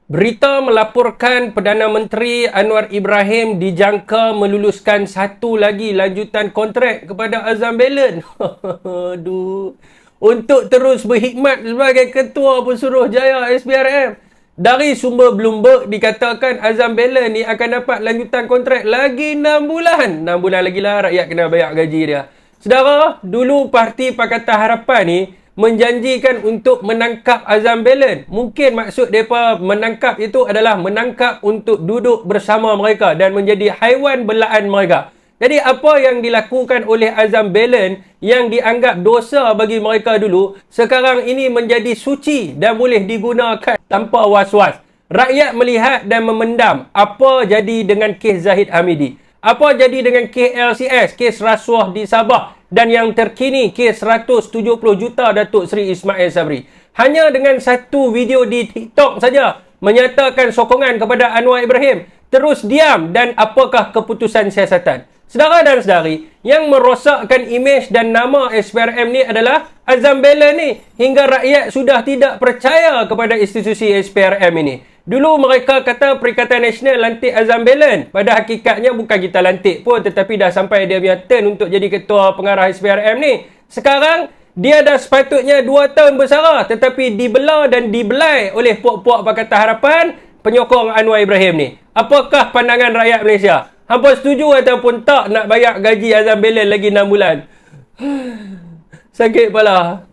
Berita melaporkan Perdana Menteri Anwar Ibrahim dijangka meluluskan satu lagi lanjutan kontrak kepada Azam Belen. Aduh. Untuk terus berkhidmat sebagai Ketua Pesuruhjaya SPRM. Dari sumber Bloomberg dikatakan Azam Belen ni akan dapat lanjutan kontrak lagi 6 bulan. 6 bulan lagi lah rakyat kena bayar gaji dia. Saudara, dulu Parti Pakatan Harapan ni menjanjikan untuk menangkap Azam Belen. Mungkin maksud mereka menangkap itu adalah menangkap untuk duduk bersama mereka dan menjadi haiwan belaan mereka. Jadi apa yang dilakukan oleh Azam Belen yang dianggap dosa bagi mereka dulu, sekarang ini menjadi suci dan boleh digunakan tanpa was-was. Rakyat melihat dan memendam apa jadi dengan kes Zahid Hamidi. Apa jadi dengan kes LCS, kes rasuah di Sabah, dan yang terkini kes 170 juta Datuk Seri Ismail Sabri. Hanya dengan satu video di TikTok saja menyatakan sokongan kepada Anwar Ibrahim. Terus diam dan apakah keputusan siasatan? Saudara dan saudari, yang merosakkan imej dan nama SPRM ni adalah Azam Belen ni. Hingga rakyat sudah tidak percaya kepada institusi SPRM ini. Dulu mereka kata Perikatan Nasional lantik Azam Belen. Pada hakikatnya bukan kita lantik pun, tetapi dah sampai dia punya turn untuk jadi ketua pengarah SPRM ni. Sekarang, dia dah sepatutnya 2 tahun bersara, tetapi dibelah dan dibelai oleh puak-puak Pakatan Harapan penyokong Anwar Ibrahim ni. Apakah pandangan rakyat Malaysia? Hampa setuju ataupun tak nak bayar gaji Azam Belen lagi 6 bulan? Sakit kepala.